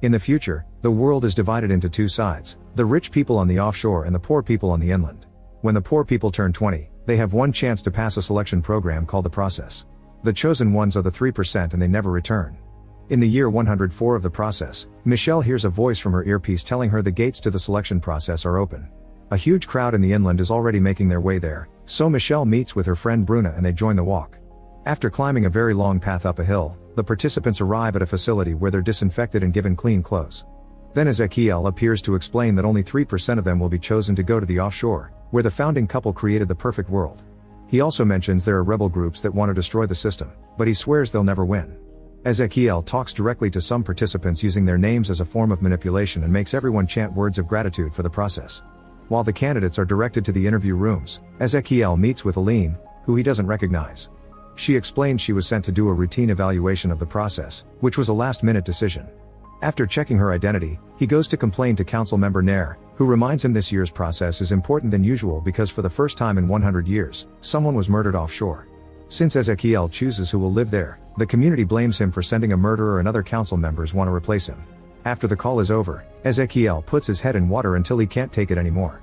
In the future, the world is divided into two sides, the rich people on the offshore and the poor people on the inland. When the poor people turn 20, they have one chance to pass a selection program called the process. The chosen ones are the 3% and they never return. In the year 104 of the process, Michelle hears a voice from her earpiece telling her the gates to the selection process are open. A huge crowd in the inland is already making their way there, so Michelle meets with her friend Bruna and they join the walk. After climbing a very long path up a hill, the participants arrive at a facility where they're disinfected and given clean clothes. Then Ezekiel appears to explain that only 3% of them will be chosen to go to the offshore, where the founding couple created the perfect world. He also mentions there are rebel groups that want to destroy the system, but he swears they'll never win. Ezekiel talks directly to some participants using their names as a form of manipulation and makes everyone chant words of gratitude for the process. While the candidates are directed to the interview rooms, Ezekiel meets with Aline, who he doesn't recognize. She explains she was sent to do a routine evaluation of the process, which was a last-minute decision. After checking her identity, he goes to complain to council member Nair, who reminds him this year's process is important than usual because for the first time in 100 years, someone was murdered offshore. Since Ezekiel chooses who will live there, the community blames him for sending a murderer and other council members want to replace him. After the call is over, Ezekiel puts his head in water until he can't take it anymore.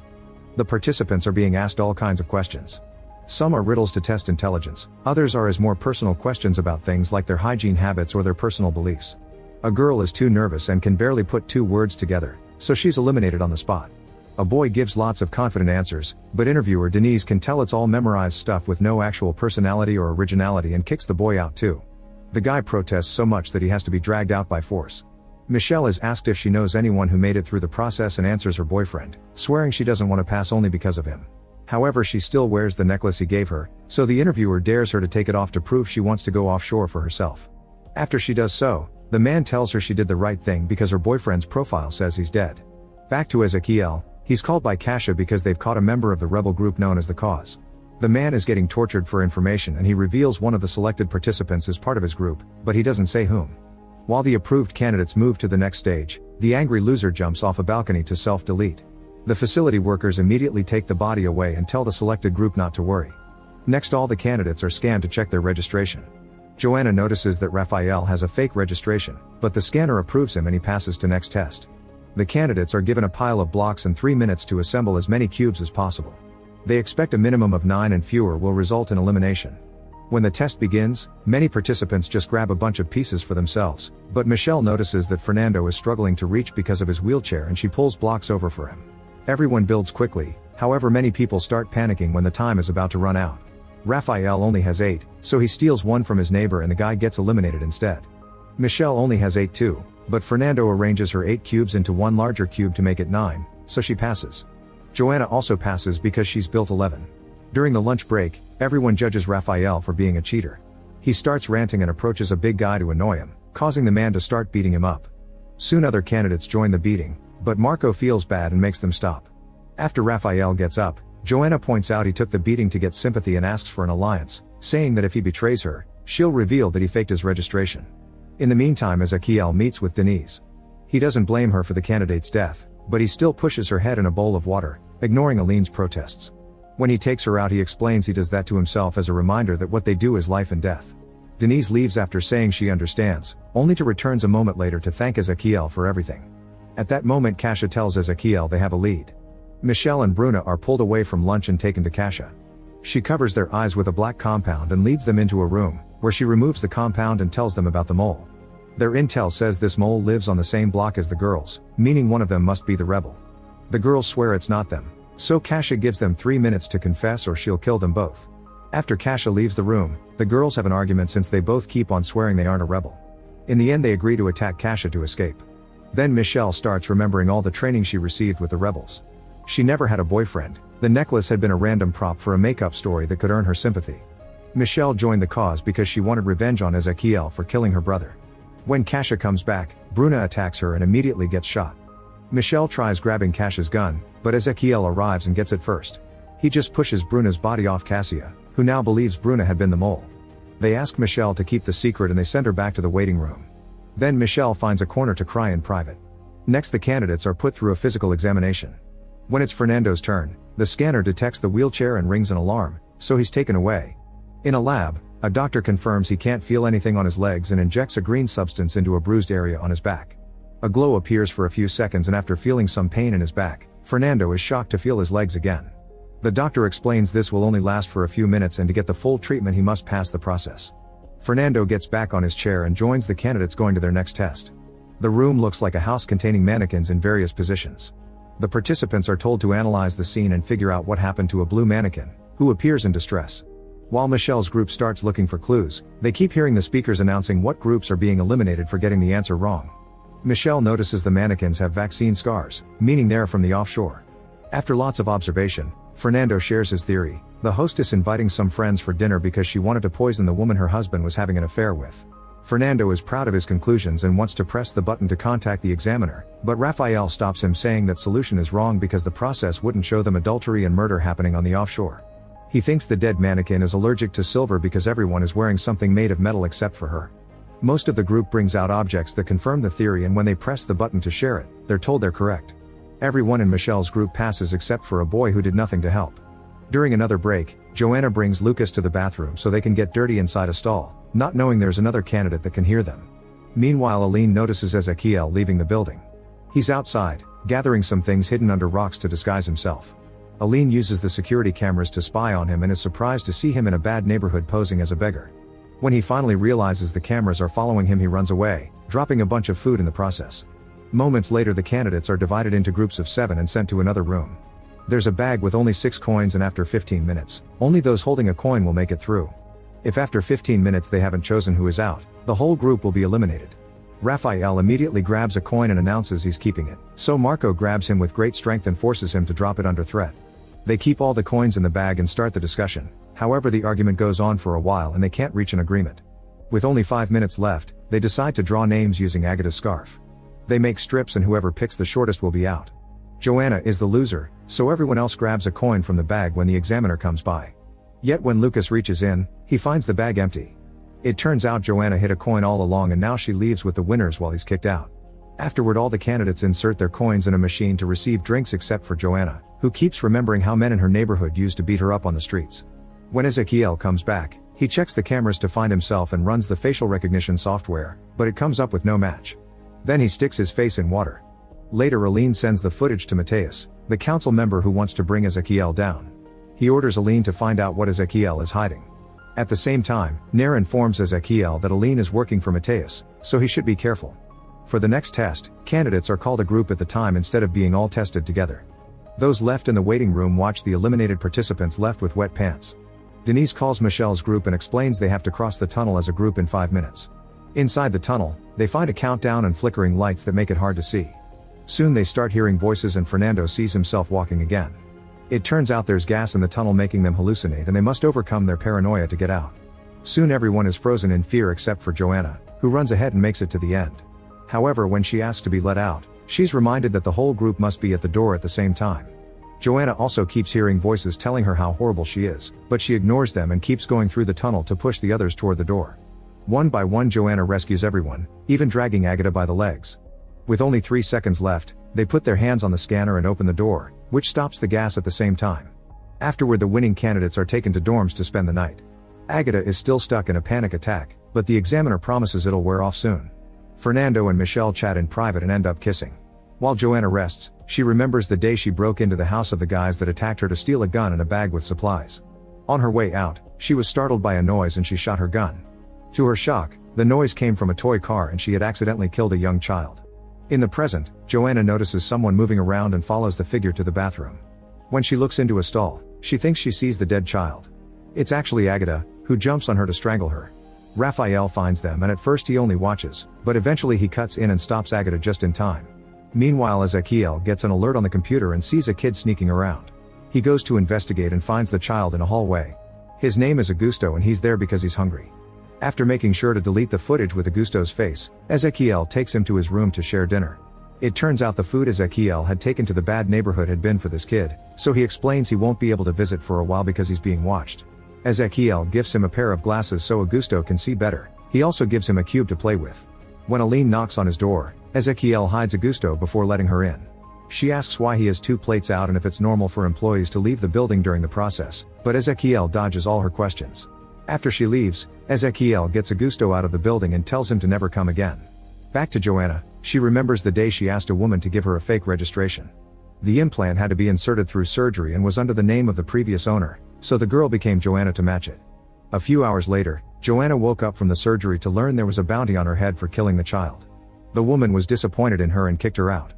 The participants are being asked all kinds of questions. Some are riddles to test intelligence, others are as more personal questions about things like their hygiene habits or their personal beliefs. A girl is too nervous and can barely put two words together, so she's eliminated on the spot. A boy gives lots of confident answers, but interviewer Denise can tell it's all memorized stuff with no actual personality or originality and kicks the boy out too. The guy protests so much that he has to be dragged out by force. Michelle is asked if she knows anyone who made it through the process and answers her boyfriend, swearing she doesn't want to pass only because of him. However, she still wears the necklace he gave her, so the interviewer dares her to take it off to prove she wants to go offshore for herself. After she does so, the man tells her she did the right thing because her boyfriend's profile says he's dead. Back to Ezekiel, he's called by Kasha because they've caught a member of the rebel group known as the Cause. The man is getting tortured for information and he reveals one of the selected participants is part of his group, but he doesn't say whom. While the approved candidates move to the next stage, the angry loser jumps off a balcony to self-delete. The facility workers immediately take the body away and tell the selected group not to worry. Next, all the candidates are scanned to check their registration. Joanna notices that Raphael has a fake registration, but the scanner approves him and he passes to next test. The candidates are given a pile of blocks and 3 minutes to assemble as many cubes as possible. They expect a minimum of 9 and fewer will result in elimination. When the test begins, many participants just grab a bunch of pieces for themselves, but Michelle notices that Fernando is struggling to reach because of his wheelchair and she pulls blocks over for him. Everyone builds quickly, however many people start panicking when the time is about to run out. Raphael only has 8, so he steals one from his neighbor and the guy gets eliminated instead. Michelle only has 8 too, but Fernando arranges her 8 cubes into one larger cube to make it 9, so she passes. Joanna also passes because she's built 11. During the lunch break, everyone judges Raphael for being a cheater. He starts ranting and approaches a big guy to annoy him, causing the man to start beating him up. Soon other candidates join the beating, but Marco feels bad and makes them stop. After Raphael gets up, Joanna points out he took the beating to get sympathy and asks for an alliance, saying that if he betrays her, she'll reveal that he faked his registration. In the meantime, Ezekiel meets with Denise. He doesn't blame her for the candidate's death, but he still pushes her head in a bowl of water, ignoring Aline's protests. When he takes her out, he explains he does that to himself as a reminder that what they do is life and death. Denise leaves after saying she understands, only to returns a moment later to thank Ezekiel for everything. At that moment, Kasha tells Ezekiel they have a lead. Michelle and Bruna are pulled away from lunch and taken to Kasha. She covers their eyes with a black compound and leads them into a room, where she removes the compound and tells them about the mole. Their intel says this mole lives on the same block as the girls, meaning one of them must be the rebel. The girls swear it's not them, so Kasha gives them 3 minutes to confess or she'll kill them both. After Kasha leaves the room, the girls have an argument since they both keep on swearing they aren't a rebel. In the end, they agree to attack Kasha to escape. Then Michelle starts remembering all the training she received with the rebels. She never had a boyfriend, the necklace had been a random prop for a make-up story that could earn her sympathy. Michelle joined the cause because she wanted revenge on Ezekiel for killing her brother. When Kasha comes back, Bruna attacks her and immediately gets shot. Michelle tries grabbing Kasha's gun, but Ezekiel arrives and gets it first. He just pushes Bruna's body off Cassia, who now believes Bruna had been the mole. They ask Michelle to keep the secret and they send her back to the waiting room. Then Michelle finds a corner to cry in private. Next, the candidates are put through a physical examination. When it's Fernando's turn, the scanner detects the wheelchair and rings an alarm, so he's taken away. In a lab, a doctor confirms he can't feel anything on his legs and injects a green substance into a bruised area on his back. A glow appears for a few seconds, and after feeling some pain in his back, Fernando is shocked to feel his legs again. The doctor explains this will only last for a few minutes, and to get the full treatment he must pass the process. Fernando gets back on his chair and joins the candidates going to their next test. The room looks like a house containing mannequins in various positions. The participants are told to analyze the scene and figure out what happened to a blue mannequin, who appears in distress. While Michelle's group starts looking for clues, they keep hearing the speakers announcing what groups are being eliminated for getting the answer wrong. Michelle notices the mannequins have vaccine scars, meaning they're from the offshore. After lots of observation, Fernando shares his theory: the hostess inviting some friends for dinner because she wanted to poison the woman her husband was having an affair with. Fernando is proud of his conclusions and wants to press the button to contact the examiner, but Raphael stops him, saying that solution is wrong because the process wouldn't show them adultery and murder happening on the offshore. He thinks the dead mannequin is allergic to silver because everyone is wearing something made of metal except for her. Most of the group brings out objects that confirm the theory, and when they press the button to share it, they're told they're correct. Everyone in Michelle's group passes except for a boy who did nothing to help. During another break, Joanna brings Lucas to the bathroom so they can get dirty inside a stall, not knowing there's another candidate that can hear them. Meanwhile, Aline notices Ezequiel leaving the building. He's outside, gathering some things hidden under rocks to disguise himself. Aline uses the security cameras to spy on him and is surprised to see him in a bad neighborhood posing as a beggar. When he finally realizes the cameras are following him, he runs away, dropping a bunch of food in the process. Moments later, the candidates are divided into groups of 7 and sent to another room. There's a bag with only 6 coins, and after 15 minutes, only those holding a coin will make it through. If after 15 minutes they haven't chosen who is out, the whole group will be eliminated. Raphael immediately grabs a coin and announces he's keeping it, so Marco grabs him with great strength and forces him to drop it under threat. They keep all the coins in the bag and start the discussion. However, the argument goes on for a while and they can't reach an agreement. With only 5 minutes left, they decide to draw names using Agata's scarf. They make strips and whoever picks the shortest will be out. Joanna is the loser, so everyone else grabs a coin from the bag when the examiner comes by. Yet when Lucas reaches in, he finds the bag empty. It turns out Joanna hid a coin all along, and now she leaves with the winners while he's kicked out. Afterward, all the candidates insert their coins in a machine to receive drinks except for Joanna, who keeps remembering how men in her neighborhood used to beat her up on the streets. When Ezequiel comes back, he checks the cameras to find himself and runs the facial recognition software, but it comes up with no match. Then he sticks his face in water. Later, Aline sends the footage to Mateus, the council member who wants to bring Ezequiel down. He orders Aline to find out what Ezequiel is hiding. At the same time, Nair informs Ezequiel that Aline is working for Mateus, so he should be careful. For the next test, candidates are called a group at the time instead of being all tested together. Those left in the waiting room watch the eliminated participants left with wet pants. Denise calls Michelle's group and explains they have to cross the tunnel as a group in 5 minutes. Inside the tunnel, they find a countdown and flickering lights that make it hard to see. Soon they start hearing voices and Fernando sees himself walking again. It turns out there's gas in the tunnel making them hallucinate, and they must overcome their paranoia to get out. Soon everyone is frozen in fear except for Joanna, who runs ahead and makes it to the end. However, when she asks to be let out, she's reminded that the whole group must be at the door at the same time. Joanna also keeps hearing voices telling her how horrible she is, but she ignores them and keeps going through the tunnel to push the others toward the door. One by one, Joanna rescues everyone, even dragging Agata by the legs. With only 3 seconds left, they put their hands on the scanner and open the door, which stops the gas at the same time. Afterward, the winning candidates are taken to dorms to spend the night. Agata is still stuck in a panic attack, but the examiner promises it'll wear off soon. Fernando and Michelle chat in private and end up kissing. While Joanna rests, she remembers the day she broke into the house of the guys that attacked her to steal a gun and a bag with supplies. On her way out, she was startled by a noise and she shot her gun. To her shock, the noise came from a toy car and she had accidentally killed a young child. In the present, Joanna notices someone moving around and follows the figure to the bathroom. When she looks into a stall, she thinks she sees the dead child. It's actually Agata, who jumps on her to strangle her. Raphael finds them and at first he only watches, but eventually he cuts in and stops Agata just in time. Meanwhile, Ezequiel gets an alert on the computer and sees a kid sneaking around. He goes to investigate and finds the child in a hallway. His name is Augusto and he's there because he's hungry. After making sure to delete the footage with Augusto's face, Ezequiel takes him to his room to share dinner. It turns out the food Ezequiel had taken to the bad neighborhood had been for this kid, so he explains he won't be able to visit for a while because he's being watched. Ezequiel gives him a pair of glasses so Augusto can see better. He also gives him a cube to play with. When Aline knocks on his door, Ezequiel hides Augusto before letting her in. She asks why he has 2 plates out and if it's normal for employees to leave the building during the process, but Ezequiel dodges all her questions. After she leaves, Ezequiel gets Augusto out of the building and tells him to never come again. Back to Joanna, she remembers the day she asked a woman to give her a fake registration. The implant had to be inserted through surgery and was under the name of the previous owner, so the girl became Joanna to match it. A few hours later, Joanna woke up from the surgery to learn there was a bounty on her head for killing the child. The woman was disappointed in her and kicked her out.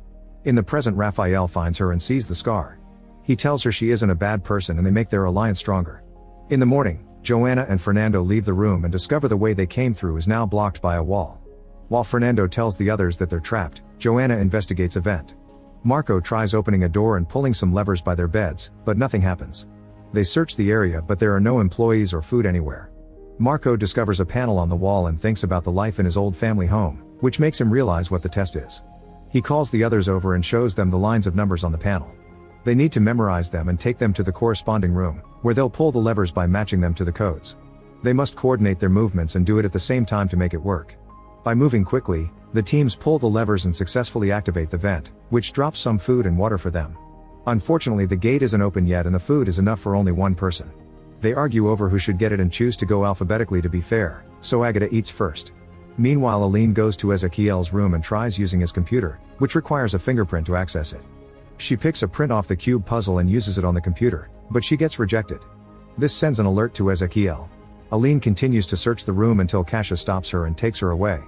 In the present, Raphael finds her and sees the scar. He tells her she isn't a bad person and they make their alliance stronger. In the morning, Joanna and Fernando leave the room and discover the way they came through is now blocked by a wall. While Fernando tells the others that they're trapped, Joanna investigates a vent. Marco tries opening a door and pulling some levers by their beds, but nothing happens. They search the area but there are no employees or food anywhere. Marco discovers a panel on the wall and thinks about the life in his old family home, which makes him realize what the test is. He calls the others over and shows them the lines of numbers on the panel. They need to memorize them and take them to the corresponding room, where they'll pull the levers by matching them to the codes. They must coordinate their movements and do it at the same time to make it work. By moving quickly, the teams pull the levers and successfully activate the vent, which drops some food and water for them. Unfortunately, the gate isn't open yet and the food is enough for only one person. They argue over who should get it and choose to go alphabetically to be fair, so Agatha eats first. Meanwhile, Aline goes to Ezekiel's room and tries using his computer, which requires a fingerprint to access it. She picks a print off the cube puzzle and uses it on the computer, but she gets rejected. This sends an alert to Ezekiel. Aline continues to search the room until Kasia stops her and takes her away.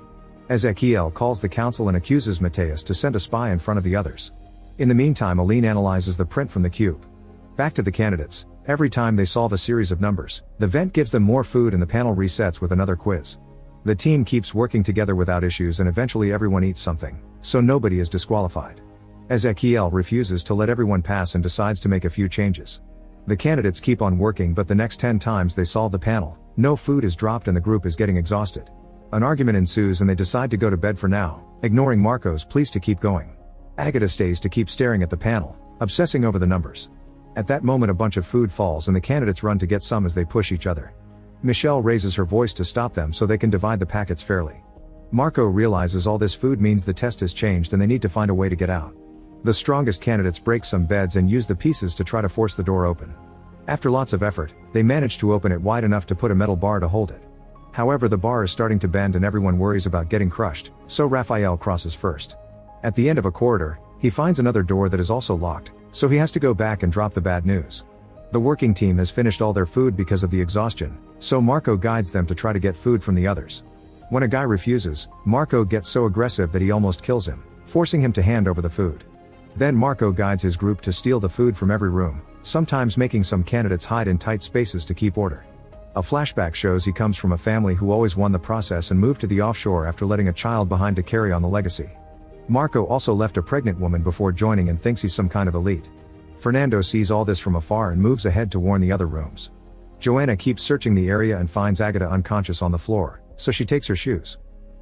Ezekiel calls the council and accuses Mateus to send a spy in front of the others. In the meantime, Aline analyzes the print from the cube. Back to the candidates. Every time they solve a series of numbers, the vent gives them more food and the panel resets with another quiz. The team keeps working together without issues and eventually everyone eats something, so nobody is disqualified. Ezekiel refuses to let everyone pass and decides to make a few changes. The candidates keep on working but the next 10 times they solve the panel, no food is dropped and the group is getting exhausted. An argument ensues and they decide to go to bed for now, ignoring Marco's pleas to keep going. Agatha stays to keep staring at the panel, obsessing over the numbers. At that moment a bunch of food falls and the candidates run to get some as they push each other. Michelle raises her voice to stop them so they can divide the packets fairly. Marco realizes all this food means the test has changed and they need to find a way to get out. The strongest candidates break some beds and use the pieces to try to force the door open. After lots of effort, they manage to open it wide enough to put a metal bar to hold it. However, the bar is starting to bend and everyone worries about getting crushed, so Raphael crosses first. At the end of a corridor, he finds another door that is also locked, so he has to go back and drop the bad news. The working team has finished all their food because of the exhaustion, so Marco guides them to try to get food from the others. When a guy refuses, Marco gets so aggressive that he almost kills him, forcing him to hand over the food. Then Marco guides his group to steal the food from every room, sometimes making some candidates hide in tight spaces to keep order. A flashback shows he comes from a family who always won the process and moved to the offshore after letting a child behind to carry on the legacy. Marco also left a pregnant woman before joining and thinks he's some kind of elite. Fernando sees all this from afar and moves ahead to warn the other rooms. Joanna keeps searching the area and finds Agatha unconscious on the floor, so she takes her shoes.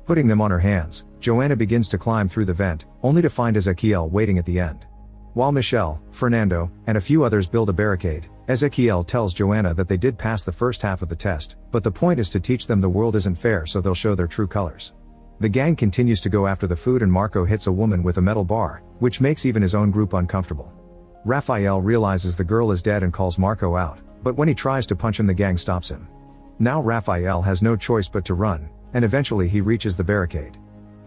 Putting them on her hands, Joanna begins to climb through the vent, only to find Ezekiel waiting at the end. While Michelle, Fernando, and a few others build a barricade, Ezekiel tells Joanna that they did pass the first half of the test, but the point is to teach them the world isn't fair so they'll show their true colors. The gang continues to go after the food and Marco hits a woman with a metal bar, which makes even his own group uncomfortable. Raphael realizes the girl is dead and calls Marco out, but when he tries to punch him the gang stops him. Now Raphael has no choice but to run, and eventually he reaches the barricade.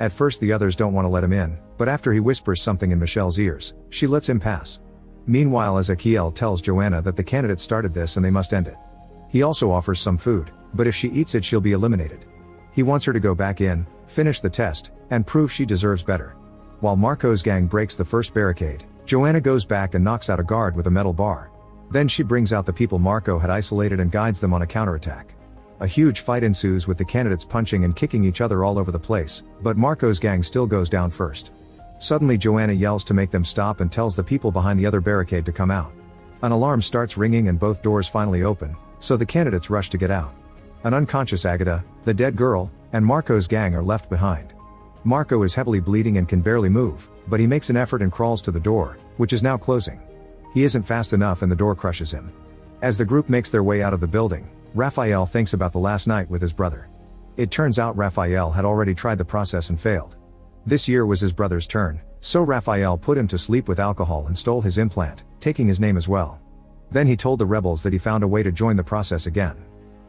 At first the others don't want to let him in, but after he whispers something in Michelle's ears, she lets him pass. Meanwhile, Ezekiel tells Joanna that the candidates started this and they must end it. He also offers some food, but if she eats it she'll be eliminated. He wants her to go back in, finish the test, and prove she deserves better. While Marco's gang breaks the first barricade, Joanna goes back and knocks out a guard with a metal bar. Then she brings out the people Marco had isolated and guides them on a counterattack. A huge fight ensues with the candidates punching and kicking each other all over the place, but Marco's gang still goes down first. Suddenly Joanna yells to make them stop and tells the people behind the other barricade to come out. An alarm starts ringing and both doors finally open, so the candidates rush to get out. An unconscious Agatha, the dead girl, and Marco's gang are left behind. Marco is heavily bleeding and can barely move, but he makes an effort and crawls to the door, which is now closing. He isn't fast enough and the door crushes him. As the group makes their way out of the building, Raphael thinks about the last night with his brother. It turns out Raphael had already tried the process and failed. This year was his brother's turn, so Raphael put him to sleep with alcohol and stole his implant, taking his name as well. Then he told the rebels that he found a way to join the process again.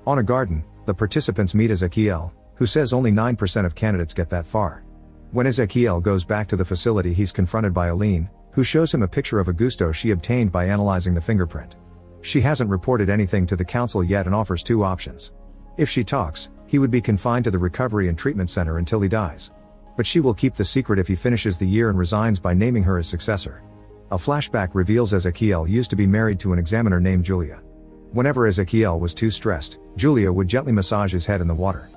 On a garden, the participants meet Ezekiel, who says only 9% of candidates get that far. When Ezequiel goes back to the facility, he's confronted by Aline, who shows him a picture of Augusto she obtained by analyzing the fingerprint. She hasn't reported anything to the council yet and offers two options. If she talks, he would be confined to the recovery and treatment center until he dies. But she will keep the secret if he finishes the year and resigns by naming her his successor. A flashback reveals Ezequiel used to be married to an examiner named Julia. Whenever Ezequiel was too stressed, Julia would gently massage his head in the water.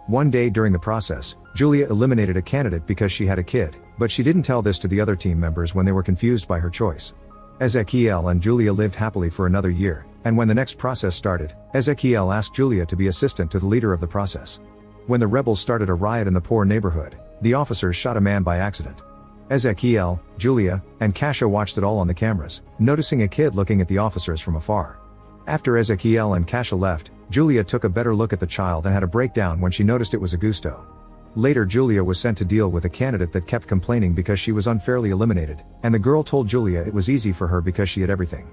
One day during the process, Julia eliminated a candidate because she had a kid, but she didn't tell this to the other team members when they were confused by her choice. Ezequiel and Julia lived happily for another year, and when the next process started, Ezequiel asked Julia to be assistant to the leader of the process. When the rebels started a riot in the poor neighborhood, the officers shot a man by accident. Ezequiel, Julia, and Kasia watched it all on the cameras, noticing a kid looking at the officers from afar. After Ezequiel and Kasia left, Julia took a better look at the child and had a breakdown when she noticed it was Augusto. Later, Julia was sent to deal with a candidate that kept complaining because she was unfairly eliminated, and the girl told Julia it was easy for her because she had everything.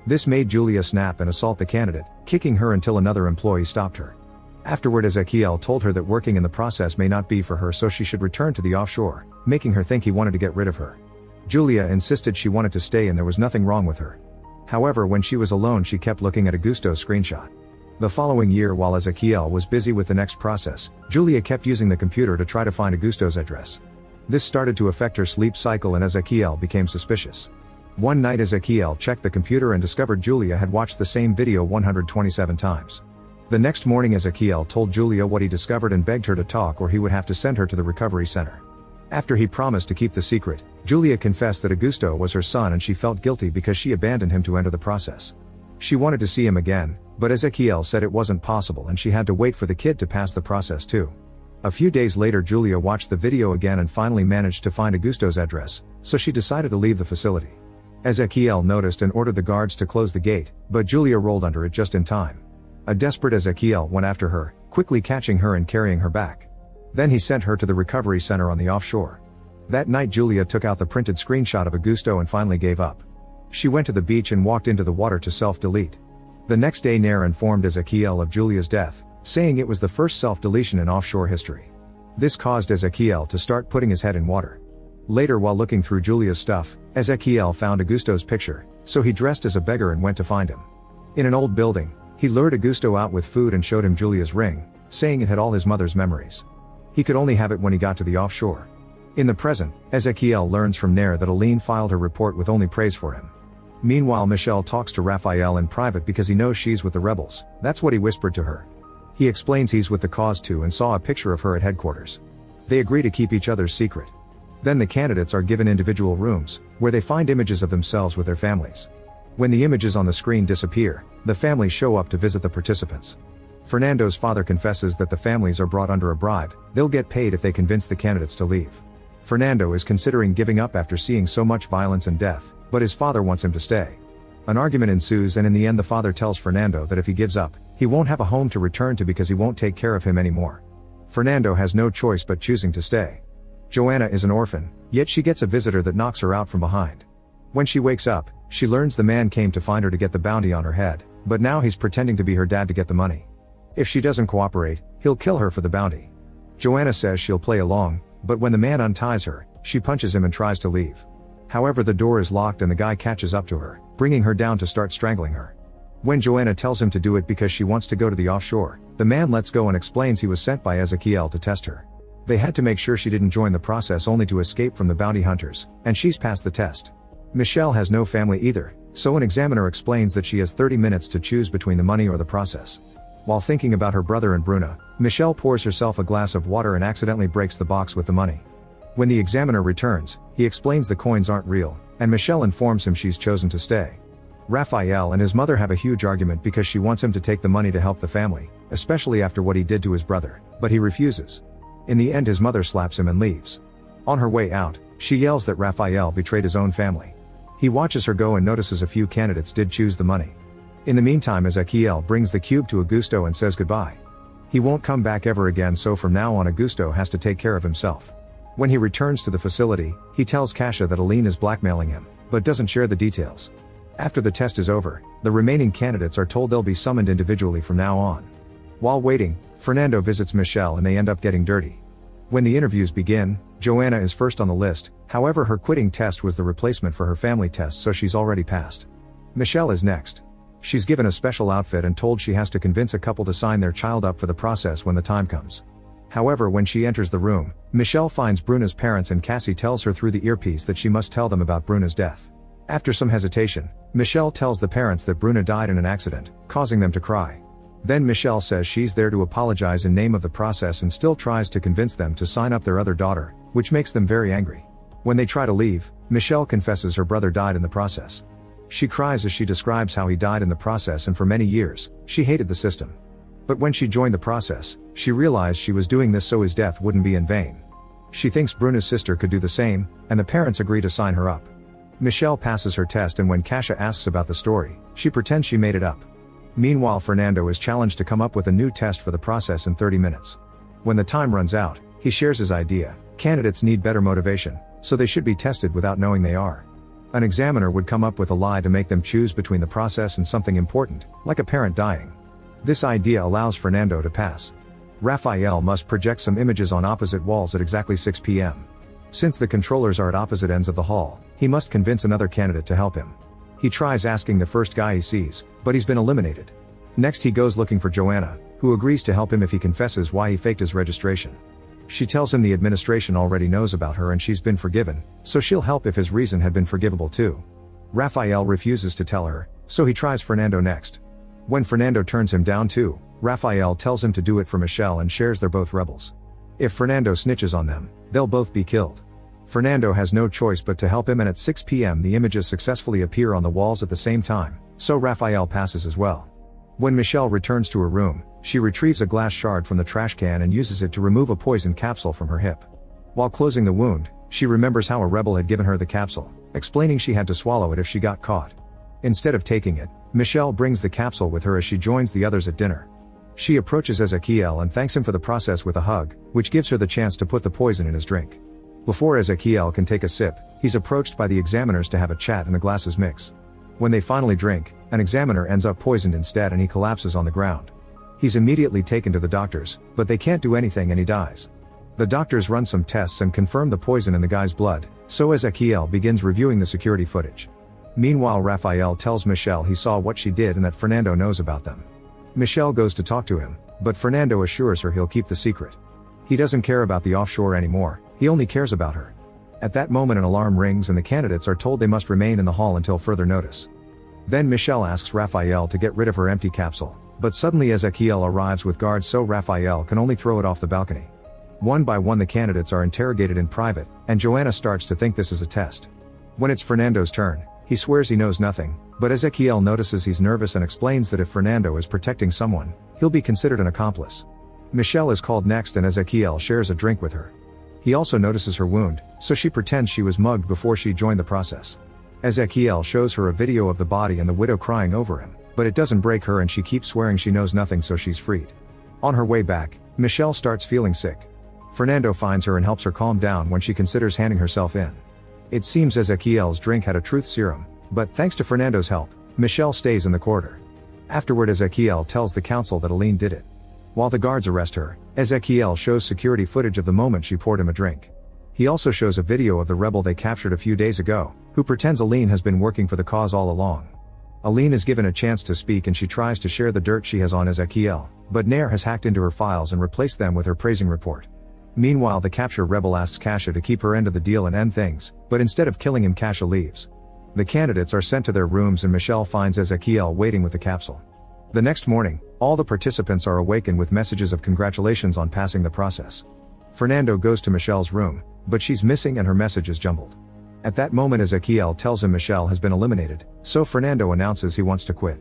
This made Julia snap and assault the candidate, kicking her until another employee stopped her. Afterward, Ezequiel told her that working in the process may not be for her, so she should return to the offshore, making her think he wanted to get rid of her. Julia insisted she wanted to stay and there was nothing wrong with her. However, when she was alone, she kept looking at Augusto's screenshot. The following year, while Ezequiel was busy with the next process, Julia kept using the computer to try to find Augusto's address. This started to affect her sleep cycle and Ezequiel became suspicious. One night, Ezequiel checked the computer and discovered Julia had watched the same video 127 times. The next morning, Ezequiel told Julia what he discovered and begged her to talk or he would have to send her to the recovery center. After he promised to keep the secret, Julia confessed that Augusto was her son and she felt guilty because she abandoned him to enter the process. She wanted to see him again, but Ezequiel said it wasn't possible and she had to wait for the kid to pass the process too. A few days later, Julia watched the video again and finally managed to find Augusto's address, so she decided to leave the facility. Ezequiel noticed and ordered the guards to close the gate, but Julia rolled under it just in time. A desperate Ezequiel went after her, quickly catching her and carrying her back. Then he sent her to the recovery center on the offshore. That night, Julia took out the printed screenshot of Augusto and finally gave up. She went to the beach and walked into the water to self-delete. The next day, Nair informed Ezequiel of Julia's death, saying it was the first self-deletion in offshore history. This caused Ezequiel to start putting his head in water. Later, while looking through Julia's stuff, Ezequiel found Augusto's picture, so he dressed as a beggar and went to find him. In an old building, he lured Augusto out with food and showed him Julia's ring, saying it had all his mother's memories. He could only have it when he got to the offshore. In the present, Ezequiel learns from Nair that Aline filed her report with only praise for him. Meanwhile, Michel talks to Raphael in private because he knows she's with the rebels. That's what he whispered to her. He explains he's with the cause too and saw a picture of her at headquarters. They agree to keep each other's secret. Then the candidates are given individual rooms, where they find images of themselves with their families. When the images on the screen disappear, the families show up to visit the participants. Fernando's father confesses that the families are brought under a bribe. They'll get paid if they convince the candidates to leave. Fernando is considering giving up after seeing so much violence and death, but his father wants him to stay. An argument ensues and in the end the father tells Fernando that if he gives up, he won't have a home to return to because he won't take care of him anymore. Fernando has no choice but choosing to stay. Joanna is an orphan, yet she gets a visitor that knocks her out from behind. When she wakes up, she learns the man came to find her to get the bounty on her head, but now he's pretending to be her dad to get the money. If she doesn't cooperate, he'll kill her for the bounty. Joanna says she'll play along, but when the man unties her, she punches him and tries to leave. However, the door is locked and the guy catches up to her, bringing her down to start strangling her. When Joanna tells him to do it because she wants to go to the offshore, the man lets go and explains he was sent by Ezequiel to test her. They had to make sure she didn't join the process only to escape from the bounty hunters, and she's passed the test. Michelle has no family either, so an examiner explains that she has 30 minutes to choose between the money or the process. While thinking about her brother and Bruna, Michelle pours herself a glass of water and accidentally breaks the box with the money. When the examiner returns, he explains the coins aren't real, and Michelle informs him she's chosen to stay. Raphael and his mother have a huge argument because she wants him to take the money to help the family, especially after what he did to his brother, but he refuses. In the end, his mother slaps him and leaves. On her way out, she yells that Raphael betrayed his own family. He watches her go and notices a few candidates did choose the money. In the meantime, Ezequiel brings the cube to Augusto and says goodbye. He won't come back ever again, so from now on Augusto has to take care of himself. When he returns to the facility, he tells Kasia that Aline is blackmailing him, but doesn't share the details. After the test is over, the remaining candidates are told they'll be summoned individually from now on. While waiting, Fernando visits Michelle and they end up getting dirty. When the interviews begin, Joanna is first on the list, however her quitting test was the replacement for her family test, so she's already passed. Michelle is next. She's given a special outfit and told she has to convince a couple to sign their child up for the process when the time comes. However, when she enters the room, Michelle finds Bruna's parents and Cassie tells her through the earpiece that she must tell them about Bruna's death. After some hesitation, Michelle tells the parents that Bruna died in an accident, causing them to cry. Then Michelle says she's there to apologize in name of the process and still tries to convince them to sign up their other daughter, which makes them very angry. When they try to leave, Michelle confesses her brother died in the process. She cries as she describes how he died in the process, and for many years, she hated the system. But when she joined the process, she realized she was doing this so his death wouldn't be in vain. She thinks Bruna's sister could do the same, and the parents agree to sign her up. Michelle passes her test, and when Kasia asks about the story, she pretends she made it up. Meanwhile, Fernando is challenged to come up with a new test for the process in 30 minutes. When the time runs out, he shares his idea. Candidates need better motivation, so they should be tested without knowing they are. An examiner would come up with a lie to make them choose between the process and something important, like a parent dying. This idea allows Fernando to pass. Raphael must project some images on opposite walls at exactly 6 p.m. Since the controllers are at opposite ends of the hall, he must convince another candidate to help him. He tries asking the first guy he sees, but he's been eliminated. Next he goes looking for Joanna, who agrees to help him if he confesses why he faked his registration. She tells him the administration already knows about her and she's been forgiven, so she'll help if his reason had been forgivable too. Raphael refuses to tell her, so he tries Fernando next. When Fernando turns him down too, Raphael tells him to do it for Michelle and shares they're both rebels. If Fernando snitches on them, they'll both be killed. Fernando has no choice but to help him, and at 6 p.m. the images successfully appear on the walls at the same time, so Raphael passes as well. When Michelle returns to her room, she retrieves a glass shard from the trash can and uses it to remove a poison capsule from her hip. While closing the wound, she remembers how a rebel had given her the capsule, explaining she had to swallow it if she got caught. Instead of taking it, Michelle brings the capsule with her as she joins the others at dinner. She approaches Ezekiel and thanks him for the process with a hug, which gives her the chance to put the poison in his drink. Before Ezekiel can take a sip, he's approached by the examiners to have a chat and the glasses mix. When they finally drink, an examiner ends up poisoned instead and he collapses on the ground. He's immediately taken to the doctors, but they can't do anything and he dies. The doctors run some tests and confirm the poison in the guy's blood, so Ezekiel begins reviewing the security footage. Meanwhile, Raphael tells Michelle he saw what she did and that Fernando knows about them. Michelle goes to talk to him, but Fernando assures her he'll keep the secret. He doesn't care about the offshore anymore, he only cares about her. At that moment an alarm rings and the candidates are told they must remain in the hall until further notice. Then Michelle asks Raphael to get rid of her empty capsule, but suddenly Ezekiel arrives with guards, so Raphael can only throw it off the balcony. One by one the candidates are interrogated in private, and Joanna starts to think this is a test. When it's Fernando's turn, he swears he knows nothing, but Ezekiel notices he's nervous and explains that if Fernando is protecting someone, he'll be considered an accomplice. Michelle is called next and Ezekiel shares a drink with her. He also notices her wound, so she pretends she was mugged before she joined the process. Ezekiel shows her a video of the body and the widow crying over him, but it doesn't break her and she keeps swearing she knows nothing, so she's freed. On her way back, Michelle starts feeling sick. Fernando finds her and helps her calm down when she considers handing herself in. It seems Ezekiel's drink had a truth serum, but thanks to Fernando's help, Michelle stays in the corridor. Afterward, Ezekiel tells the council that Aline did it. While the guards arrest her, Ezekiel shows security footage of the moment she poured him a drink. He also shows a video of the rebel they captured a few days ago, who pretends Aline has been working for the cause all along. Aline is given a chance to speak and she tries to share the dirt she has on Ezekiel, but Nair has hacked into her files and replaced them with her praising report. Meanwhile, the capture rebel asks Kasia to keep her end of the deal and end things, but instead of killing him, Kasia leaves. The candidates are sent to their rooms and Michelle finds Ezekiel waiting with the capsule. The next morning, all the participants are awakened with messages of congratulations on passing the process. Fernando goes to Michelle's room, but she's missing and her message is jumbled. At that moment, Ezekiel tells him Michelle has been eliminated, so Fernando announces he wants to quit.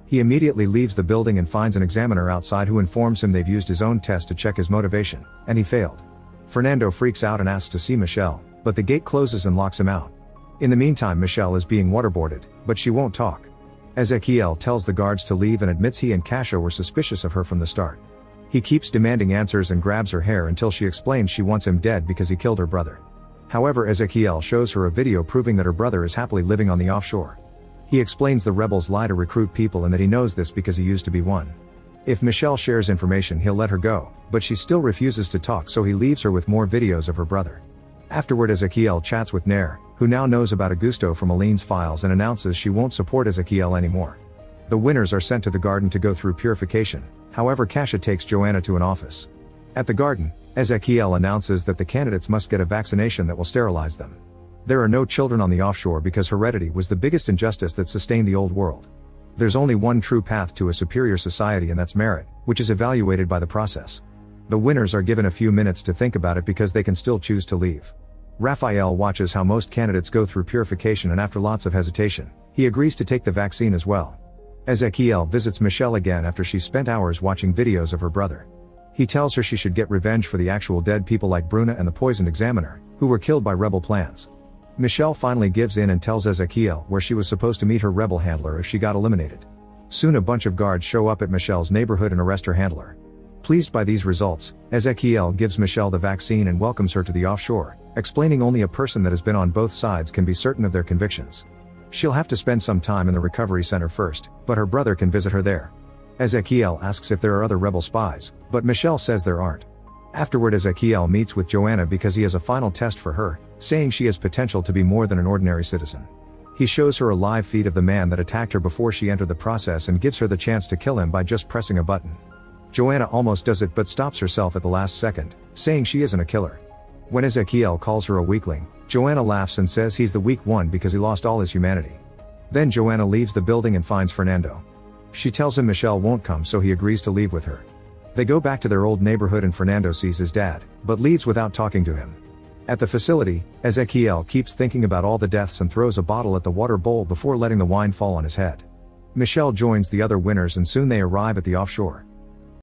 He immediately leaves the building and finds an examiner outside who informs him they've used his own test to check his motivation, and he failed. Fernando freaks out and asks to see Michelle, but the gate closes and locks him out. In the meantime, Michelle is being waterboarded, but she won't talk. Ezekiel tells the guards to leave and admits he and Kasia were suspicious of her from the start. He keeps demanding answers and grabs her hair until she explains she wants him dead because he killed her brother. However, Ezekiel shows her a video proving that her brother is happily living on the offshore. He explains the rebels lie to recruit people and that he knows this because he used to be one. If Michelle shares information he'll let her go, but she still refuses to talk, so he leaves her with more videos of her brother. Afterward, Ezekiel chats with Nair, who now knows about Augusto from Aline's files, and announces she won't support Ezekiel anymore. The winners are sent to the garden to go through purification. However, Kasia takes Joanna to an office. At the garden, Ezekiel announces that the candidates must get a vaccination that will sterilize them. There are no children on the offshore because heredity was the biggest injustice that sustained the old world. There's only one true path to a superior society, and that's merit, which is evaluated by the process. The winners are given a few minutes to think about it because they can still choose to leave. Raphael watches how most candidates go through purification, and after lots of hesitation, he agrees to take the vaccine as well. Ezekiel visits Michelle again after she spent hours watching videos of her brother. He tells her she should get revenge for the actual dead people like Bruna and the poisoned examiner, who were killed by rebel plans. Michelle finally gives in and tells Ezekiel where she was supposed to meet her rebel handler if she got eliminated. Soon a bunch of guards show up at Michelle's neighborhood and arrest her handler. Pleased by these results, Ezekiel gives Michelle the vaccine and welcomes her to the offshore, explaining only a person that has been on both sides can be certain of their convictions. She'll have to spend some time in the recovery center first, but her brother can visit her there. Ezekiel asks if there are other rebel spies, but Michelle says there aren't. Afterward, Ezekiel meets with Joanna because he has a final test for her, saying she has potential to be more than an ordinary citizen. He shows her a live feed of the man that attacked her before she entered the process and gives her the chance to kill him by just pressing a button. Joanna almost does it but stops herself at the last second, saying she isn't a killer. When Ezekiel calls her a weakling, Joanna laughs and says he's the weak one because he lost all his humanity. Then Joanna leaves the building and finds Fernando. She tells him Michelle won't come, so he agrees to leave with her. They go back to their old neighborhood and Fernando sees his dad, but leaves without talking to him. At the facility, Ezekiel keeps thinking about all the deaths and throws a bottle at the water bowl before letting the wine fall on his head. Michelle joins the other winners and soon they arrive at the offshore.